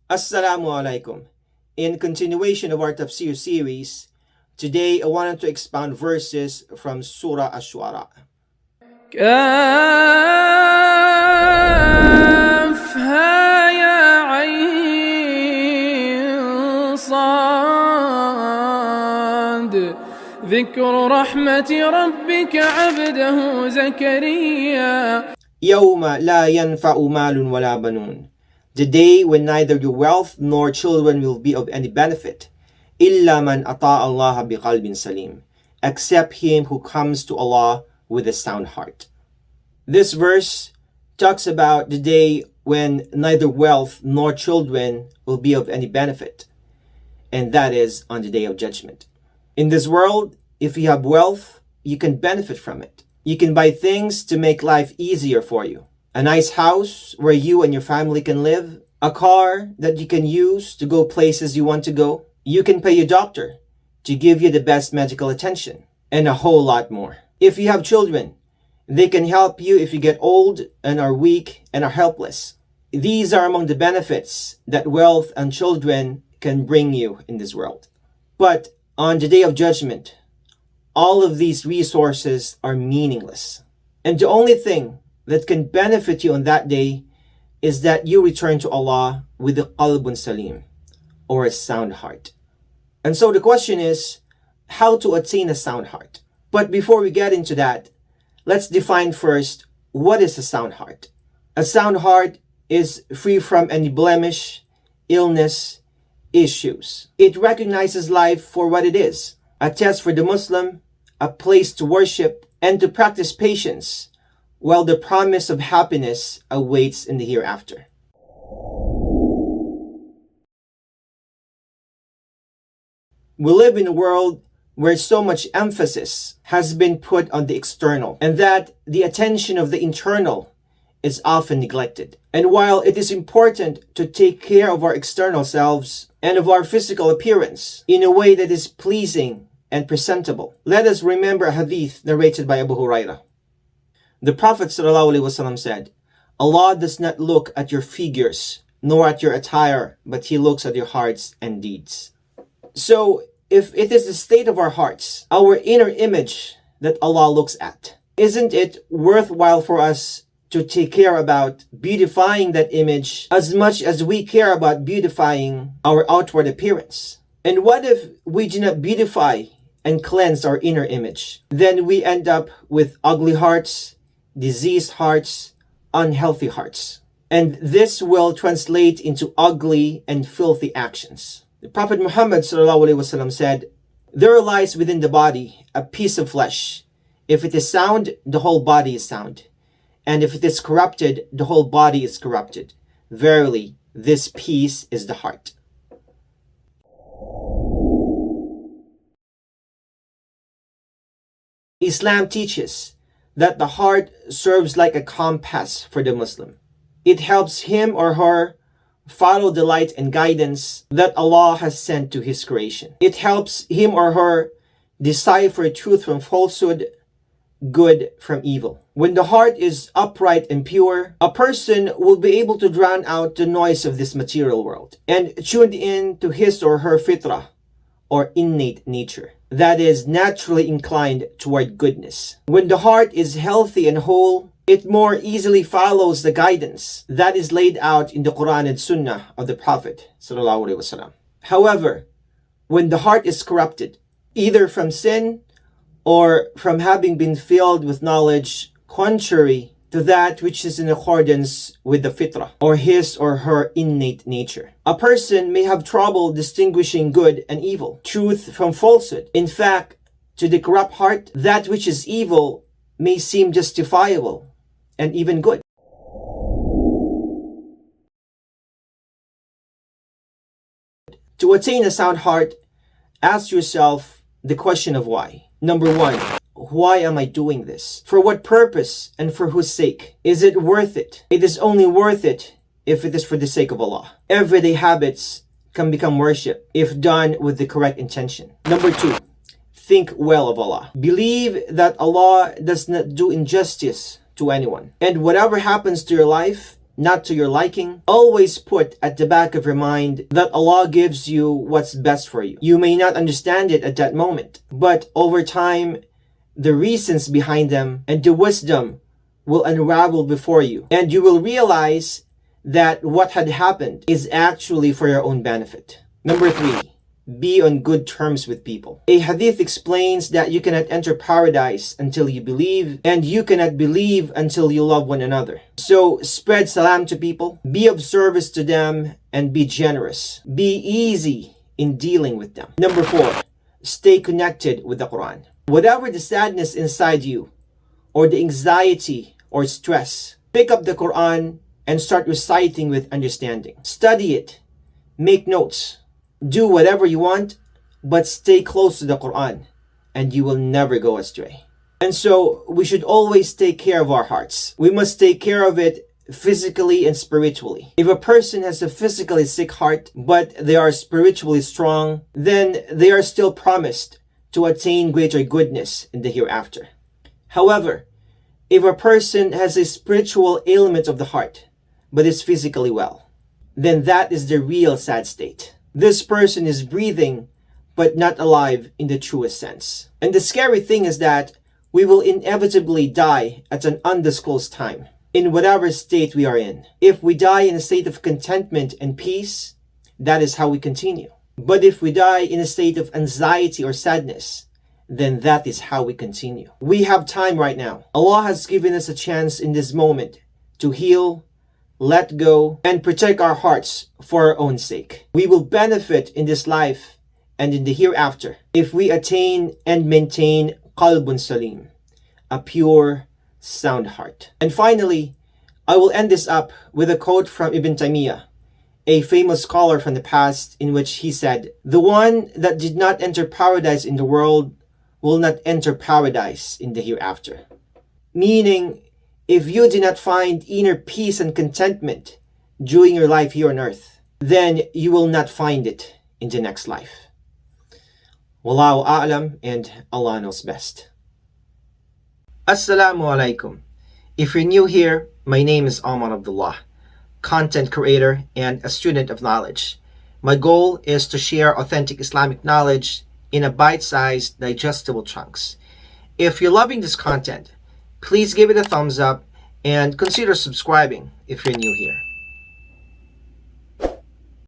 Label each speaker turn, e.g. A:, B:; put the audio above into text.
A: Assalamu alaikum. In continuation of our Tafseer series, today I wanted to expound verses from Surah Ash-Shu'ara.
B: كافها يا عين صاد ذكر رحمة ربك عبده زكريا
A: يوم لا ينفع مال ولا بنون. The day when neither your wealth nor children will be of any benefit. إلا من أطاع الله بقلب سليم. Except him who comes to Allah with a sound heart. This verse talks about the day when neither wealth nor children will be of any benefit, and that is on the day of judgment. In this world, if you have wealth, you can benefit from it. You can buy things to make life easier for you. A nice house where you and your family can live, a car that you can use to go places you want to go. You can pay a doctor to give you the best medical attention, and a whole lot more. If you have children, they can help you if you get old and are weak and are helpless. These are among the benefits that wealth and children can bring you in this world. But on the day of judgment, all of these resources are meaningless. And the only thing that can benefit you on that day is that you return to Allah with a qalbun salim, or a sound heart. And so the question is, how to attain a sound heart? But before we get into that, let's define first, what is a sound heart? A sound heart is free from any blemish, illness, issues. It recognizes life for what it is, a test for the Muslim, a place to worship, and to practice patience, while the promise of happiness awaits in the hereafter. We live in a world where so much emphasis has been put on the external, and that the attention of the internal is often neglected. And while it is important to take care of our external selves and of our physical appearance in a way that is pleasing and presentable, let us remember a hadith narrated by Abu Hurairah. The Prophet ﷺ said, Allah does not look at your figures nor at your attire, but He looks at your hearts and deeds. So, if it is the state of our hearts, our inner image that Allah looks at, isn't it worthwhile for us to take care about beautifying that image as much as we care about beautifying our outward appearance? And what if we do not beautify and cleanse our inner image? Then we end up with ugly hearts, diseased hearts, unhealthy hearts. And this will translate into ugly and filthy actions. The Prophet Muhammad ﷺ said, "There lies within the body a piece of flesh. If it is sound, the whole body is sound. And if it is corrupted, the whole body is corrupted. Verily, this piece is the heart." Islam teaches that the heart serves like a compass for the Muslim. It helps him or her follow the light and guidance that Allah has sent to His creation. It helps him or her decipher truth from falsehood, good from evil. When the heart is upright and pure, a person will be able to drown out the noise of this material world and tune in to his or her fitrah, or innate nature, that is naturally inclined toward goodness. When the heart is healthy and whole, it more easily follows the guidance that is laid out in the Quran and Sunnah of the Prophet ﷺ. However, when the heart is corrupted, either from sin or from having been filled with knowledge contrary to that which is in accordance with the fitrah, or his or her innate nature, a person may have trouble distinguishing good and evil, truth from falsehood. In fact, to the corrupt heart, that which is evil may seem justifiable and even good. To attain a sound heart, ask yourself the question of why. Number one, why am I doing this? For what purpose and for whose sake? Is it worth it? It is only worth it if it is for the sake of Allah. Everyday habits can become worship if done with the correct intention. Number two, think well of Allah. Believe that Allah does not do injustice to anyone. And whatever happens to your life, not to your liking, always put at the back of your mind that Allah gives you what's best for you. You may not understand it at that moment, but over time, the reasons behind them and the wisdom will unravel before you, and you will realize that what had happened is actually for your own benefit. Number 3, be on good terms with people. A hadith explains that you cannot enter paradise until you believe, and you cannot believe until you love one another. So spread salam to people, be of service to them, and be generous. Be easy in dealing with them. Number 4, stay connected with the Quran. Whatever the sadness inside you, or the anxiety or stress, pick up the Quran and start reciting with understanding. Study it, make notes, do whatever you want, but stay close to the Quran and you will never go astray. And so we should always take care of our hearts. We must take care of it physically and spiritually. If a person has a physically sick heart, but they are spiritually strong, then they are still promised to attain greater goodness in the hereafter. However, if a person has a spiritual ailment of the heart, but is physically well, then that is the real sad state. This person is breathing, but not alive in the truest sense. And the scary thing is that we will inevitably die at an undisclosed time, in whatever state we are in. If we die in a state of contentment and peace, that is how we continue. But if we die in a state of anxiety or sadness, then that is how we continue. We have time right now. Allah has given us a chance in this moment to heal, let go, and protect our hearts for our own sake. We will benefit in this life and in the hereafter if we attain and maintain qalbun salim, a pure, sound heart. And finally, I will end this up with a quote from Ibn Taymiyyah, a famous scholar from the past, in which he said, "The one that did not enter paradise in the world will not enter paradise in the hereafter." Meaning, if you do not find inner peace and contentment during your life here on earth, then you will not find it in the next life. Wallahu a'lam, and Allah knows best. Assalamu alaikum. If you're new here, my name is Omar Abdullah, content creator and a student of knowledge. My goal is to share authentic Islamic knowledge in a bite-sized, digestible chunks. If you're loving this content, please give it a thumbs up and consider subscribing if you're new here.